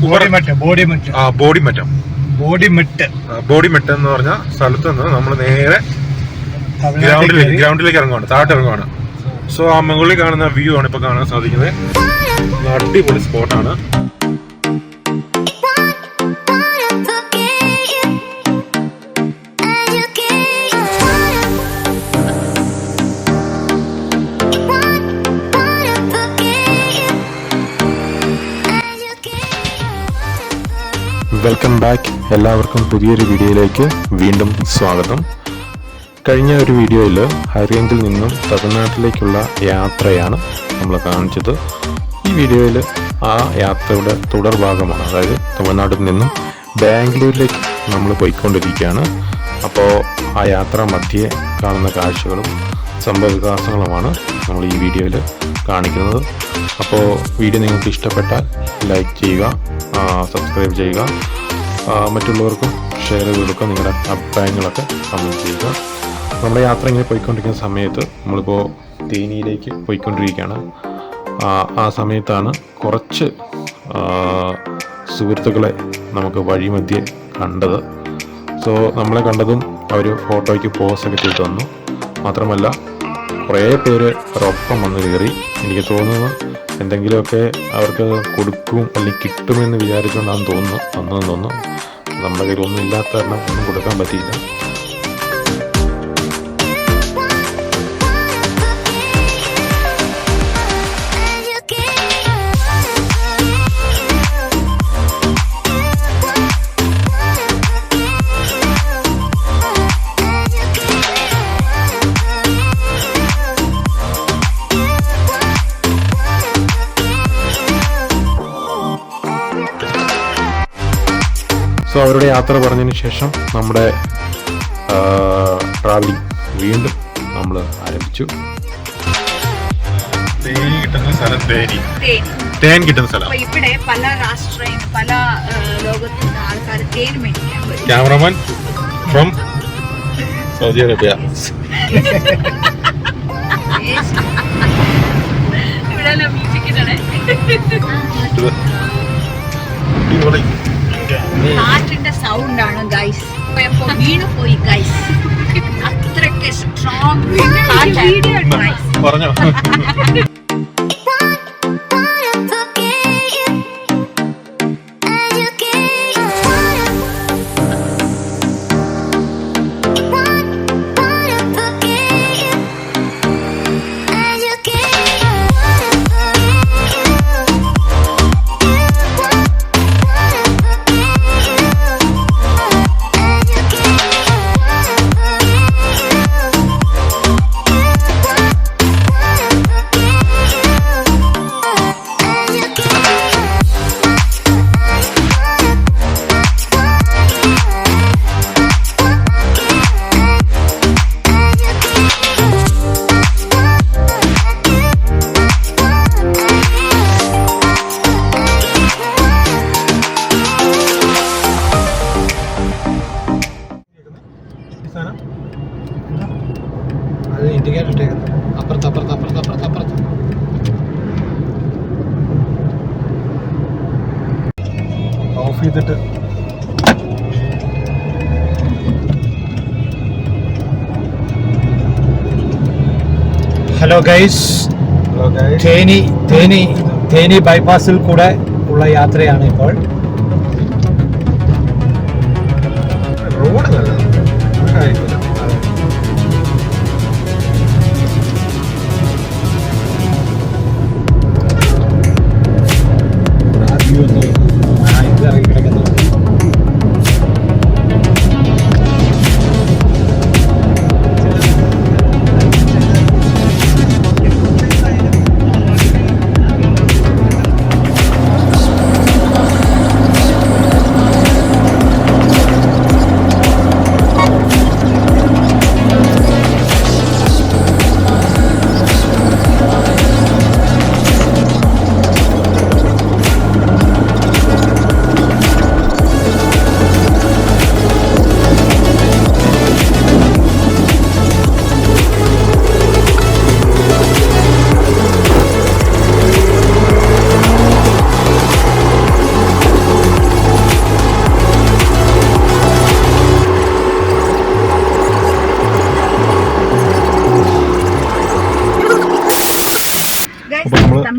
ബോഡിമെട്ട് എന്ന് പറഞ്ഞ സ്ഥലത്ത് നിന്ന് നമ്മൾ നേരെ ഗ്രൗണ്ടിലേക്ക് ഇറങ്ങുവാണ്, താഴോട്ട് ഇറങ്ങുവാണ്. സോ ആ മുകളിൽ കാണുന്ന വ്യൂ ആണ് ഇപ്പൊ കാണാൻ സാധിക്കുന്നത്. അടിപൊളി സ്പോട്ടാണ്. Welcome back. എല്ലാവർക്കും പുതിയൊരു വീഡിയോയിലേക്ക് വീണ്ടും സ്വാഗതം. കഴിഞ്ഞ ഒരു വീഡിയോയിൽ ഹൈറേഞ്ചിൽ നിന്നും തമിഴ്നാട്ടിലേക്കുള്ള യാത്രയാണ് നമ്മൾ കാണിച്ചത്. ഈ വീഡിയോയിൽ ആ യാത്രയുടെ തുടർഭാഗമാണ്, അതായത് തമിഴ്നാട്ടിൽ നിന്നും ബാംഗ്ലൂരിലേക്ക് നമ്മൾ പോയിക്കൊണ്ടിരിക്കുകയാണ്. അപ്പോൾ ആ യാത്ര മധ്യേ കാണുന്ന കാഴ്ചകളും സംഭവവികാസങ്ങളുമാണ് നമ്മൾ ഈ വീഡിയോയിൽ കാണിക്കുന്നത്. അപ്പോൾ വീഡിയോ നിങ്ങൾക്ക് ഇഷ്ടപ്പെട്ടാൽ ലൈക്ക് ചെയ്യുക, സബ്സ്ക്രൈബ് ചെയ്യുക, മറ്റുള്ളവർക്കും ഷെയർ ചെയ്ത് കൊടുക്കുക. നിങ്ങളുടെ അഭിപ്രായങ്ങളൊക്കെ കമൻറ്റ് ചെയ്യുക. നമ്മുടെ യാത്ര ഇങ്ങനെ പോയിക്കൊണ്ടിരിക്കുന്ന സമയത്ത് നമ്മളിപ്പോൾ തേനിയിലേക്ക് പോയിക്കൊണ്ടിരിക്കുകയാണ്. ആ സമയത്താണ് കുറച്ച് സുഹൃത്തുക്കളെ നമുക്ക് വഴിമധ്യേ കണ്ടത്. സോ നമ്മളെ കണ്ടതും അവർ ഫോട്ടോയ്ക്ക് പോസൊക്കെ ചെയ്ത് തന്നു. മാത്രമല്ല കുറേ പേര് ഒരൊപ്പം വന്ന് കയറി. എനിക്ക് തോന്നുന്നു എന്തെങ്കിലുമൊക്കെ അവർക്ക് കൊടുക്കും അല്ലെങ്കിൽ കിട്ടുമെന്ന് വിചാരിച്ചുകൊണ്ടാണെന്ന് തോന്നുന്നു വന്നതെന്ന് തോന്നുന്നു. നമ്മുടെ കയ്യിൽ ഒന്നും ഇല്ലാത്ത കാരണം ഒന്നും കൊടുക്കാൻ പറ്റിയില്ല. സോ അവരുടെ യാത്ര പറഞ്ഞതിന് ശേഷം നമ്മുടെ ട്രാവലിംഗ് വീണ്ടും നമ്മൾ ആരംഭിച്ചു. തേൻ കിട്ടുന്ന സ്ഥലം. ഇവിടെ പല പല ലോകത്തുനിന്ന് ആൾക്കാർ തേൻ മേടിക്കാൻ വരും. Cameraman from Saudi Arabia. ഇവിടെ മ്യൂസിക്കിനാണ്. കാറ്റിന്റെ സൗണ്ടാണ് ഗൈസ്. വീണു പോയി ഗൈസ്. അത്രയ്ക്ക് സ്ട്രോങ് പറഞ്ഞോ. ഓഫ് ചെയ്തിട്ട് ഹലോ ഗൈസ്, തേനി ബൈപ്പാസിൽ കൂടെ ഉള്ള യാത്രയാണ് ഇപ്പോൾ. റോഡ് നല്ലതാണ്.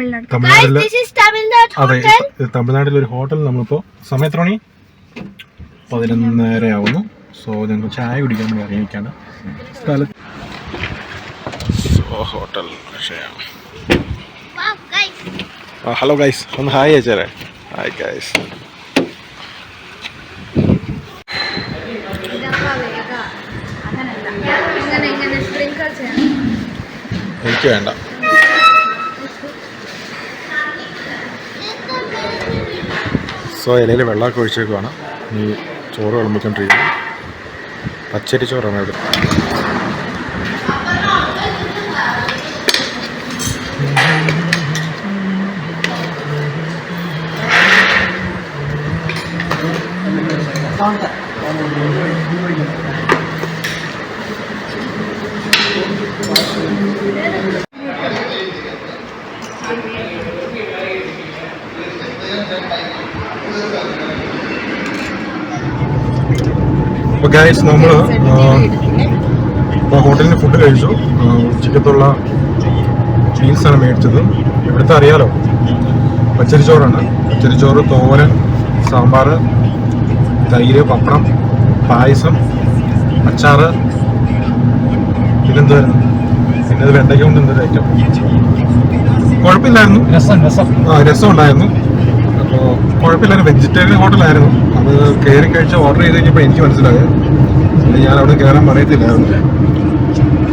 തമിഴ്നാട്. തമിഴ്നാട്ടില് Guys, this is Tamil Nadu അതെ hotel. തമിഴ്നാട്ടിലെ ഒരു ഹോട്ടൽ നമ്മളിപ്പോൾ സമയം എത്ര മണി 11:30 ആവുന്നു. സോ ഞങ്ങൾ ചായ കുടിക്കാൻ വേണ്ടി ഇറങ്ങിയിരിക്കുകയാണ് സ്ഥലത്ത്. Hotel Wow, guys. Hello guys, ഒന്ന് ഹായ് അയച്ചേരെ. Hi guys. ഇങ്ങനെ സ്പ്രിങ്കിൾ ചെയ്യണം. എനിക്ക് വേണ്ട. സോ ഇലയിൽ വെള്ളമൊക്കെ ഒഴിച്ചേക്കുവാണ്. ഈ ചോറ് വിളമ്പിക്കൊണ്ടിരിക്കുന്നത് പച്ചരി ചോറാണ് ഇവിടെ. അപ്പോൾ ഗൈസ് നമ്മൾ ഹോട്ടലിൽ നിന്ന് ഫുഡ് കഴിച്ചു. ഉച്ചക്കത്തുള്ള മീൽസാണ് മേടിച്ചത്. ഇവിടുത്തെ അറിയാലോ, പച്ചരിച്ചോറാണ്. പച്ചരിച്ചോറ്, തോരൻ, സാമ്പാർ, തൈര്, പപ്പടം, പായസം, അച്ചാറ്, പിന്നെന്തായിരുന്നു, പിന്നെ ഇത് വെണ്ടയ്ക്ക കൊണ്ട് എന്തൊരു ഐറ്റം. കുഴപ്പമില്ലായിരുന്നു. രസം ഉണ്ടായിരുന്നു. അപ്പോൾ കുഴപ്പമില്ലായിരുന്നു. വെജിറ്റേറിയൻ ഹോട്ടലായിരുന്നു. അത് കയറി കഴിച്ച് ഓർഡർ ചെയ്ത് കഴിഞ്ഞപ്പോൾ എനിക്ക് മനസ്സിലായത്. ഞാൻ അവിടെ കയറാൻ പറയത്തില്ലായിരുന്നു.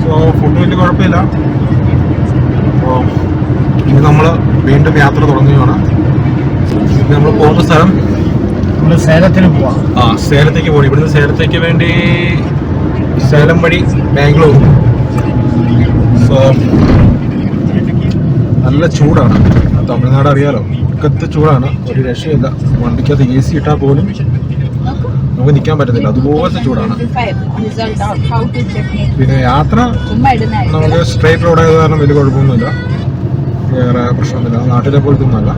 സോ ഫുഡ് വലിയ കുഴപ്പമില്ല. അപ്പോൾ ഇനി നമ്മൾ വീണ്ടും യാത്ര തുടങ്ങുകയാണ്. നമ്മൾ പോകുന്ന സ്ഥലം നമ്മൾ സേലത്തിന് പോവാം. സേലത്തേക്ക് പോകണം. ഇവിടുന്ന് സേലത്തേക്ക് വേണ്ടി സേലം വഴി ബാംഗ്ലൂർ. സോ നല്ല ചൂടാണ്. തമിഴ്നാട് അറിയാലോ, ഒക്കത്തെ ചൂടാണ്. ഒരു രക്ഷയില്ല. വണ്ടിക്കകത്ത് AC ഇട്ടാൽ പോലും നമുക്ക് നിൽക്കാൻ പറ്റത്തില്ല, അതുപോലത്തെ ചൂടാണ്. പിന്നെ യാത്ര നമുക്ക് സ്ട്രേറ്റ് റോഡായത് കാരണം വലിയ കുഴപ്പമൊന്നുമില്ല, വേറെ പ്രശ്നമൊന്നുമില്ല. നാട്ടിലെ പോലത്തെ ഒന്നുമല്ല,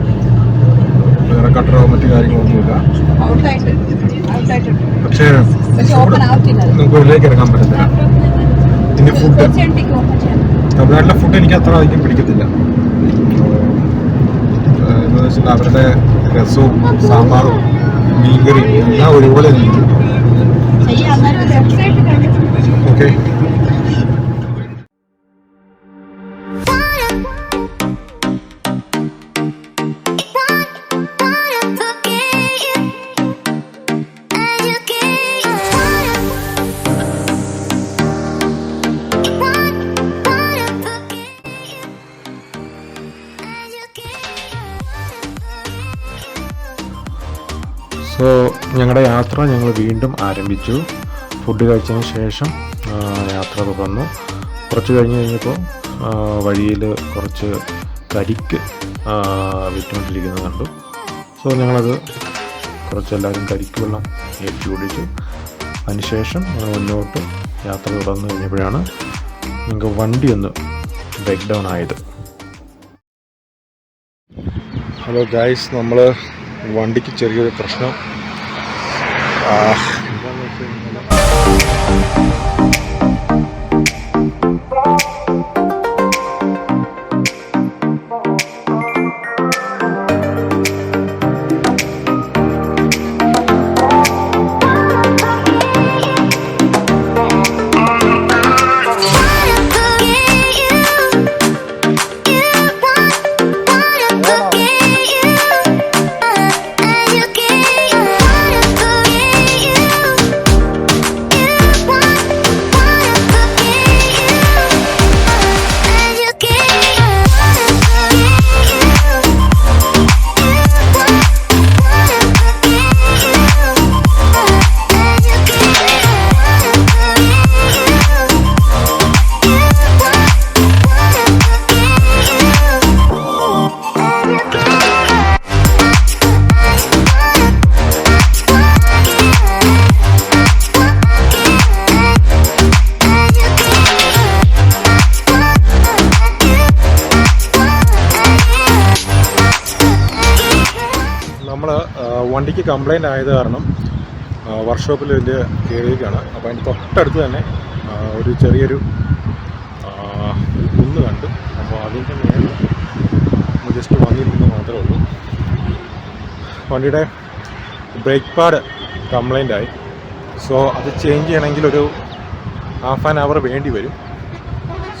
വേറെ കട്ടറോ മറ്റു കാര്യങ്ങളൊന്നുമില്ല. പക്ഷേ നമുക്ക് ഉള്ളിലേക്ക് ഇറങ്ങാൻ പറ്റത്തില്ല. പിന്നെ ഫുഡ്, തമിഴ്നാട്ടിലെ ഫുഡ് എനിക്ക് അത്ര അധികം പിടിക്കത്തില്ല. എന്താണെന്ന് വെച്ചാൽ അവരുടെ രസവും സാമ്പാറും മീൻകറിയും എല്ലാം ഒരുപോലെ ഇരിക്കും. ഓക്കെ, സോ ഞങ്ങളുടെ യാത്ര ഞങ്ങൾ വീണ്ടും ആരംഭിച്ചു. ഫുഡ് കഴിച്ചതിന് ശേഷം യാത്ര തുടർന്നു. കുറച്ച് കഴിഞ്ഞപ്പോൾ വഴിയിൽ കുറച്ച് കരിക്ക് വിറ്റുകൊണ്ടിരിക്കുന്നത് കണ്ടു. സോ ഞങ്ങളത് കുറച്ചെല്ലാവരും കരിക്ക് വെള്ളം ഏറ്റി കുടിച്ചു. അതിനുശേഷം ഞങ്ങൾ മുന്നോട്ട് യാത്ര തുടർന്നു കഴിഞ്ഞപ്പോഴാണ് ഞങ്ങൾക്ക് വണ്ടി ഒന്ന് ബ്രേക്ക് ഡൗൺ ആയത്. ഹലോ ഗൈസ്, നമ്മൾ വണ്ടിക്ക് ചെറിയൊരു പ്രശ്നം. എന്താണെന്ന് വെച്ച് കഴിഞ്ഞാൽ വണ്ടിക്ക് കംപ്ലൈൻ്റ് ആയത് കാരണം വർക്ക്ഷോപ്പിൽ വലിയ കയറിയേക്കാണ്. അപ്പോൾ അതിൻ്റെ തൊട്ടടുത്ത് തന്നെ ഒരു ചെറിയൊരു കുന്ന് കണ്ട്. അപ്പോൾ അതിൻ്റെ മേലെ ജസ്റ്റ് വണ്ടിയുടെ ബ്രേക്ക് പാഡ് കംപ്ലൈൻ്റ് ആയി. സോ അത് ചേഞ്ച് ചെയ്യണമെങ്കിൽ ഒരു ഹാഫ് ആൻ അവർ വേണ്ടി വരും.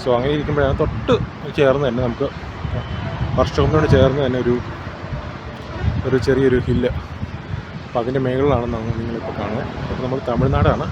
സോ അങ്ങനെ ഇരിക്കുമ്പോഴാണ് തൊട്ട് ചേർന്ന് തന്നെ നമുക്ക് വർക്ക്ഷോപ്പിനോട് ചേർന്ന് തന്നെ ഒരു ചെറിയൊരു ഹില്ല്. അപ്പോൾ അതിൻ്റെ മേളിലാണ് നിങ്ങളിപ്പോൾ കാണുന്നത്. അപ്പോൾ നമ്മൾ തമിഴ്നാടാണ്.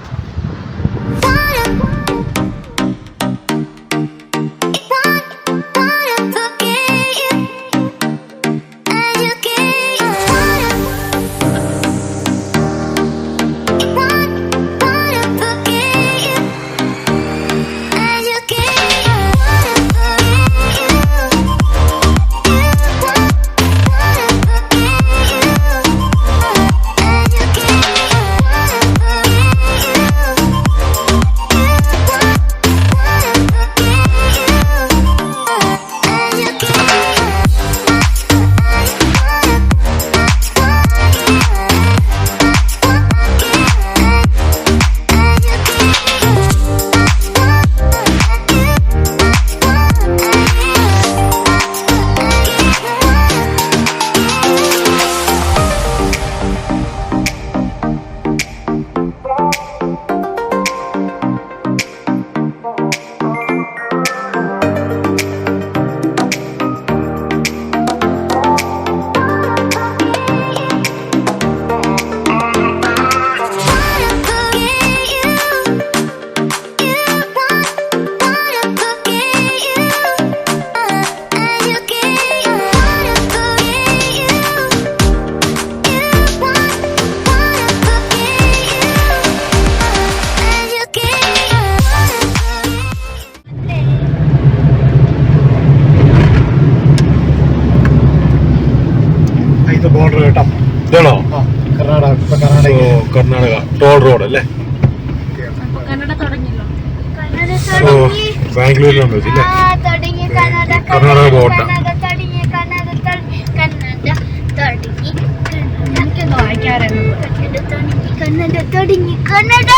ഇത് ബോർഡർ കേട്ടോ. ഇതാണോ കർണാടക ടോൾ റോഡ് അല്ലേ? കന്നഡ തുടങ്ങിയല്ലോ. ബാംഗ്ലൂരിലാണ് വെച്ചില്ലേ? കർണാടക ബോർഡർ. എനിക്കൊന്നും വായിക്കാറില്ല. കന്നഡ തുടങ്ങി കന്നഡ